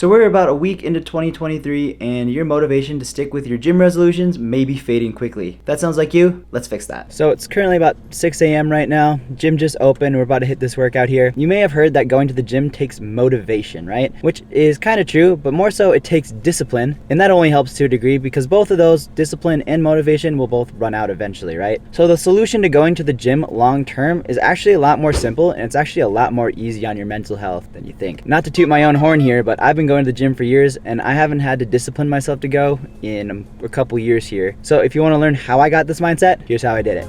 So we're about a week into 2023 and your motivation to stick with your gym resolutions may be fading quickly. If that sounds like you, let's fix that. So it's currently about 6 a.m. right now. Gym just opened. We're about to hit this workout here. You may have heard that going to the gym takes motivation, right? Which is kind of true, but more so it takes discipline. And that only helps to a degree because both of those, discipline and motivation, will both run out eventually, right? So the solution to going to the gym long term is actually a lot more simple, and it's actually a lot more easy on your mental health than you think. Not to toot my own horn here, but I've been going to the gym for years and I haven't had to discipline myself to go in a couple years here. So if you want to learn how I got this mindset, here's how I did it.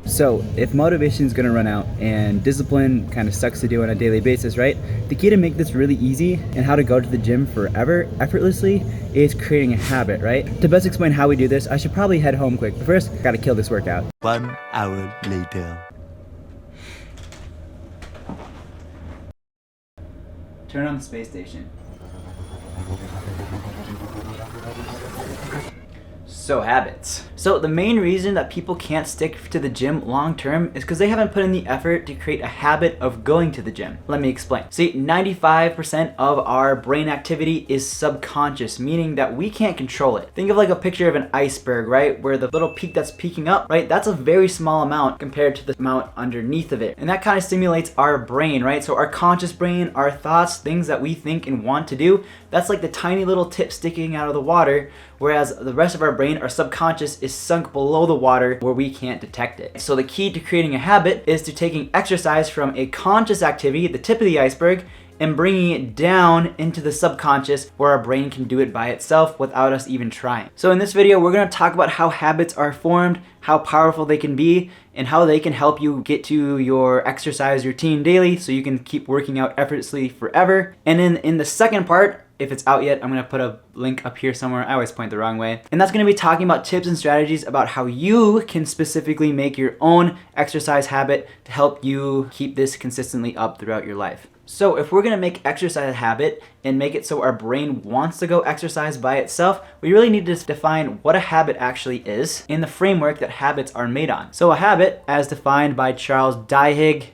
So if motivation is going to run out and discipline kind of sucks to do on a daily basis, right? The key to make this really easy and how to go to the gym forever, effortlessly, is creating a habit, right? To best explain how we do this, I should probably head home quick. But first, gotta kill this workout. 1 hour later. Turn on the space station. So habits. So the main reason that people can't stick to the gym long term is because they haven't put in the effort to create a habit of going to the gym. Let me explain. See, 95% of our brain activity is subconscious, meaning that we can't control it. Think of like a picture of an iceberg, right? Where the little peak that's peaking up, right? That's a very small amount compared to the amount underneath of it. And that kind of stimulates our brain, right? So our conscious brain, our thoughts, things that we think and want to do, that's like the tiny little tip sticking out of the water, whereas the rest of our brain, our subconscious, is sunk below the water where we can't detect it. So the key to creating a habit is to taking exercise from a conscious activity, the tip of the iceberg, and bringing it down into the subconscious where our brain can do it by itself without us even trying. So in this video, we're going to talk about how habits are formed, how powerful they can be, and how they can help you get to your exercise routine daily so you can keep working out effortlessly forever. And then in the second part, if it's out yet, I'm gonna put a link up here somewhere. I always point the wrong way. And that's gonna be talking about tips and strategies about how you can specifically make your own exercise habit to help you keep this consistently up throughout your life. So if we're gonna make exercise a habit and make it so our brain wants to go exercise by itself, we really need to define what a habit actually is in the framework that habits are made on. So a habit, as defined by Charles Duhigg,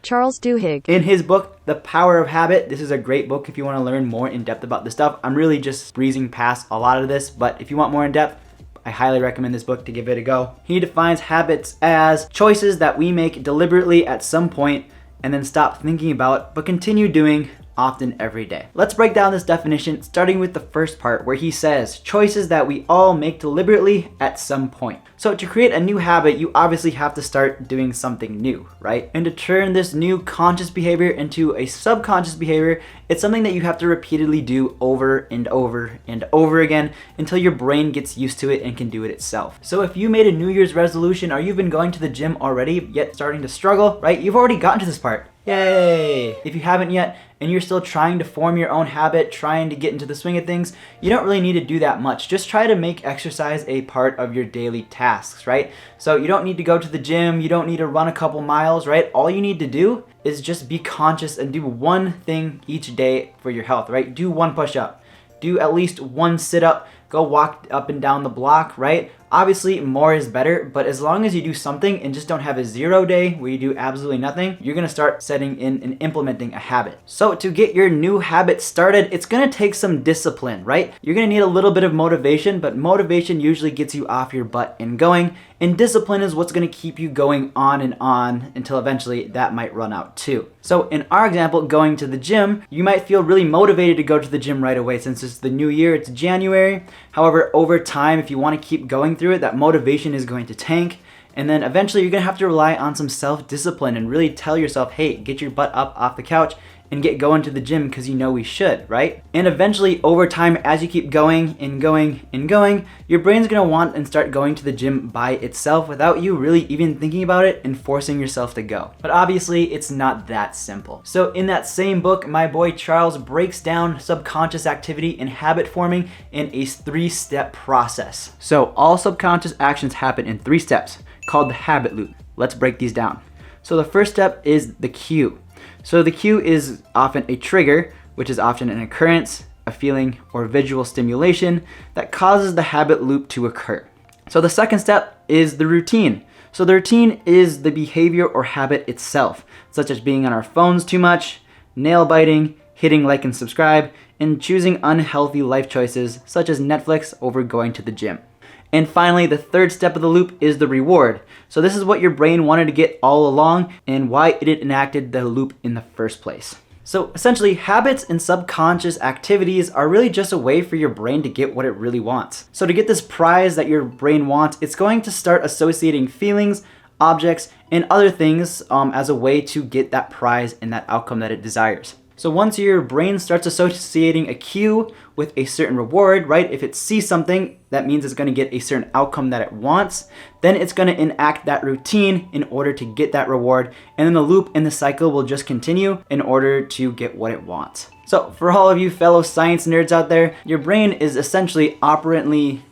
Charles Duhigg. In his book, The Power of Habit. This is a great book if you want to learn more in depth about this stuff. I'm really just breezing past a lot of this, but if you want more in depth, I highly recommend this book to give it a go. He defines habits as choices that we make deliberately at some point and then stop thinking about, but continue doing often every day. Let's break down this definition, starting with the first part where he says choices that we all make deliberately at some point. So to create a new habit, you obviously have to start doing something new, right? And to turn this new conscious behavior into a subconscious behavior, it's something that you have to repeatedly do over and over and over again until your brain gets used to it and can do it itself. So if you made a New Year's resolution or you've been going to the gym already yet starting to struggle, right? You've already gotten to this part. Yay! If you haven't yet and you're still trying to form your own habit, trying to get into the swing of things, you don't really need to do that much. Just try to make exercise a part of your daily tasks, right? So you don't need to go to the gym, you don't need to run a couple miles, right? All you need to do is just be conscious and do one thing each day for your health, right? Do one push-up, do at least one sit-up, go walk up and down the block, right? Obviously, more is better, but as long as you do something and just don't have a 0 day where you do absolutely nothing, you're gonna start setting in and implementing a habit. So to get your new habit started, it's gonna take some discipline, right? You're gonna need a little bit of motivation, but motivation usually gets you off your butt and going, and discipline is what's gonna keep you going on until eventually that might run out too. So in our example, going to the gym, you might feel really motivated to go to the gym right away since it's the new year, it's January. However, over time, if you wanna keep going through it, that motivation is going to tank. And then eventually you're gonna have to rely on some self-discipline and really tell yourself, hey, get your butt up off the couch and get going to the gym because you know we should, right? And eventually over time, as you keep going and going and going, your brain's gonna want and start going to the gym by itself without you really even thinking about it and forcing yourself to go. But obviously it's not that simple. So in that same book, my boy Charles breaks down subconscious activity and habit forming in a 3-step process. So all subconscious actions happen in 3 steps called the habit loop. Let's break these down. So the first step is the cue. So the cue is often a trigger, which is often an occurrence, a feeling, or visual stimulation that causes the habit loop to occur. So the second step is the routine. So the routine is the behavior or habit itself, such as being on our phones too much, nail biting, hitting like and subscribe, and choosing unhealthy life choices such as Netflix over going to the gym. And finally, the third step of the loop is the reward. So this is what your brain wanted to get all along and why it enacted the loop in the first place. So essentially, habits and subconscious activities are really just a way for your brain to get what it really wants. So to get this prize that your brain wants, it's going to start associating feelings, objects, and other things as a way to get that prize and that outcome that it desires. So once your brain starts associating a cue with a certain reward, right? If it sees something, that means it's going to get a certain outcome that it wants. Then it's going to enact that routine in order to get that reward. And then the loop and the cycle will just continue in order to get what it wants. So for all of you fellow science nerds out there, your brain is essentially operantly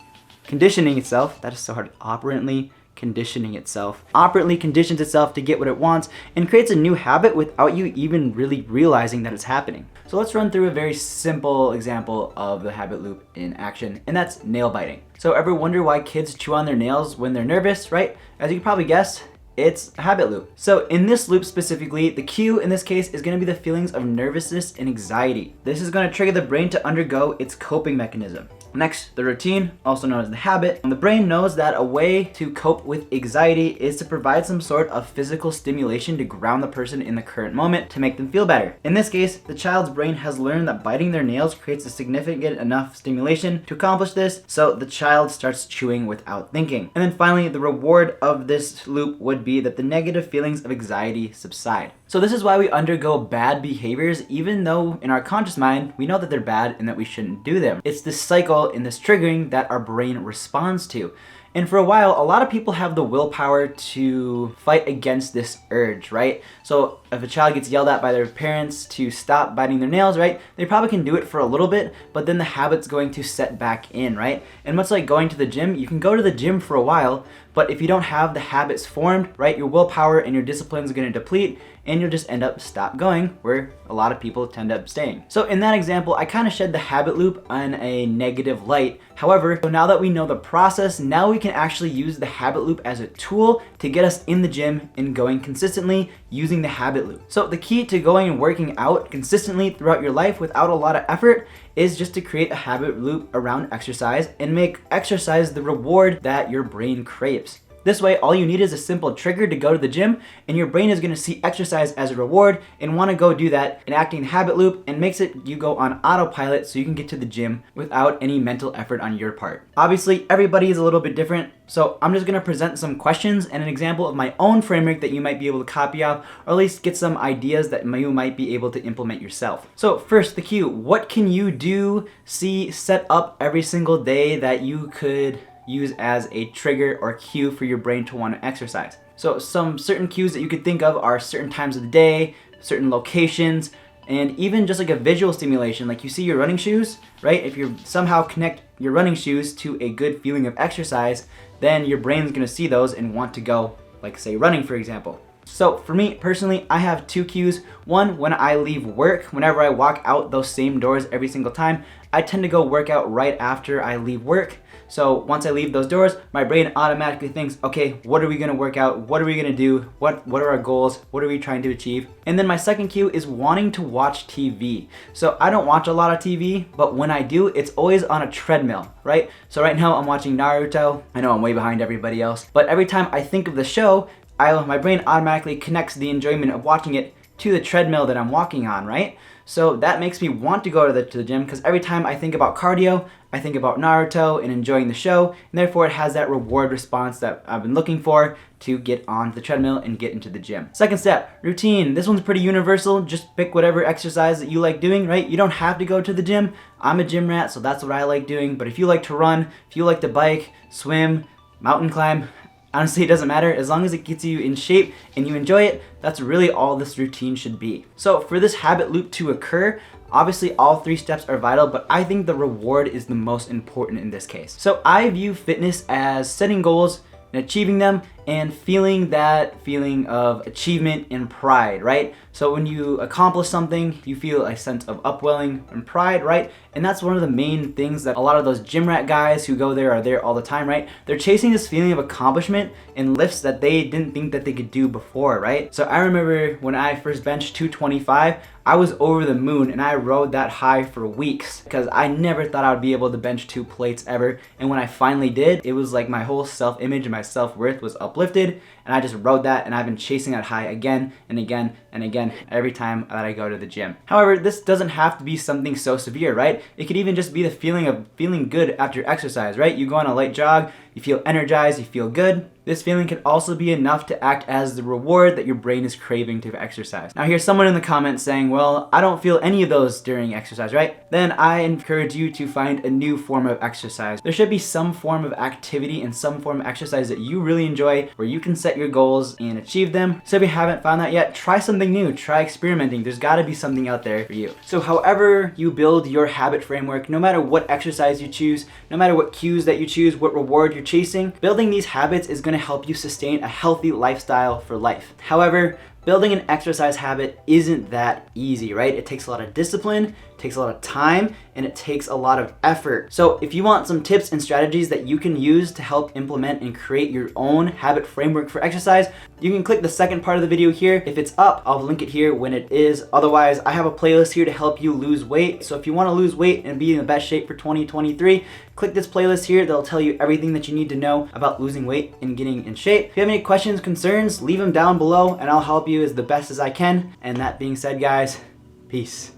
conditioning itself. That is so hard. Operantly conditioning itself. Operantly conditions itself to get what it wants and creates a new habit without you even really realizing that it's happening. So let's run through a very simple example of the habit loop in action, and that's nail biting. So ever wonder why kids chew on their nails when they're nervous, right? As you can probably guess, it's a habit loop. So in this loop specifically, the cue in this case is going to be the feelings of nervousness and anxiety. This is going to trigger the brain to undergo its coping mechanism. Next, the routine, also known as the habit. The brain knows that a way to cope with anxiety is to provide some sort of physical stimulation to ground the person in the current moment to make them feel better. In this case, the child's brain has learned that biting their nails creates a significant enough stimulation to accomplish this, so the child starts chewing without thinking. And then finally, the reward of this loop would be that the negative feelings of anxiety subside. So this is why we undergo bad behaviors even though in our conscious mind we know that they're bad and that we shouldn't do them. It's this cycle and this triggering that our brain responds to. And for a while, a lot of people have the willpower to fight against this urge, right? So if a child gets yelled at by their parents to stop biting their nails, right? They probably can do it for a little bit, but then the habit's going to set back in, right? And much like going to the gym, you can go to the gym for a while, but if you don't have the habits formed, right, your willpower and your discipline is going to deplete and you'll just end up stop going, where a lot of people tend up staying. So in that example, I kind of shed the habit loop on a negative light. However, so now that we know the process, now we can actually use the habit loop as a tool to get us in the gym and going consistently using the habit loop. So the key to going and working out consistently throughout your life without a lot of effort is just to create a habit loop around exercise and make exercise the reward that your brain craves. This way, all you need is a simple trigger to go to the gym, and your brain is going to see exercise as a reward and want to go do that, enacting the habit loop, and makes it you go on autopilot so you can get to the gym without any mental effort on your part. Obviously, everybody is a little bit different, so I'm just going to present some questions and an example of my own framework that you might be able to copy off, or at least get some ideas that you might be able to implement yourself. So first, the cue. What can you do, see, set up every single day that you could use as a trigger or cue for your brain to want to exercise? So some certain cues that you could think of are certain times of the day, certain locations, and even just like a visual stimulation. Like you see your running shoes, right? If you somehow connect your running shoes to a good feeling of exercise, then your brain's gonna see those and want to go, like say running for example. So for me personally, I have two cues. One, when I leave work, whenever I walk out those same doors every single time, I tend to go work out right after I leave work. So once I leave those doors, my brain automatically thinks, okay, what are we gonna work out? What are we gonna do? What are our goals? What are we trying to achieve? And then my second cue is wanting to watch TV. So I don't watch a lot of TV, but when I do, it's always on a treadmill, right? So right now I'm watching Naruto. I know I'm way behind everybody else, but every time I think of the show, my brain automatically connects the enjoyment of watching it to the treadmill that I'm walking on, right? So that makes me want to go to the gym, because every time I think about cardio, I think about Naruto and enjoying the show, and therefore it has that reward response that I've been looking for to get on the treadmill and get into the gym. Second step, routine. This one's pretty universal. Just pick whatever exercise that you like doing, right? You don't have to go to the gym. I'm a gym rat, so that's what I like doing. But if you like to run, if you like to bike, swim, mountain climb, honestly, it doesn't matter. As long as it gets you in shape and you enjoy it, that's really all this routine should be. So for this habit loop to occur, obviously all three steps are vital, but I think the reward is the most important in this case. So I view fitness as setting goals and achieving them and feeling that feeling of achievement and pride, right? So when you accomplish something, you feel a sense of upwelling and pride, right? And that's one of the main things that a lot of those gym rat guys who go there are there all the time, right? They're chasing this feeling of accomplishment in lifts that they didn't think that they could do before, right? So I remember when I first benched 225, I was over the moon and I rode that high for weeks because I never thought I would be able to bench 2 plates ever. And when I finally did, it was like my whole self-image and my self-worth was uplifted, and I just rode that, and I've been chasing that high again and again and again every time that I go to the gym. However, this doesn't have to be something so severe, right? It could even just be the feeling of feeling good after exercise, right? You go on a light jog, you feel energized, you feel good. This feeling can also be enough to act as the reward that your brain is craving to exercise. Now here's someone in the comments saying, well, I don't feel any of those during exercise, right? Then I encourage you to find a new form of exercise. There should be some form of activity and some form of exercise that you really enjoy where you can set your goals and achieve them. So if you haven't found that yet, try something new, try experimenting. There's gotta be something out there for you. So however you build your habit framework, no matter what exercise you choose, no matter what cues that you choose, what reward you're chasing, building these habits is gonna help you sustain a healthy lifestyle for life. However, building an exercise habit isn't that easy, right? It takes a lot of discipline, it takes a lot of time, and it takes a lot of effort. So if you want some tips and strategies that you can use to help implement and create your own habit framework for exercise, you can click the second part of the video here. If it's up, I'll link it here when it is. Otherwise, I have a playlist here to help you lose weight. So if you want to lose weight and be in the best shape for 2023, click this playlist here. That'll tell you everything that you need to know about losing weight and getting in shape. If you have any questions, concerns, leave them down below and I'll help you as the best as I can. And that being said, guys, peace.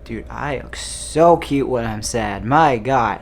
Dude, I look so cute when I'm sad. My God.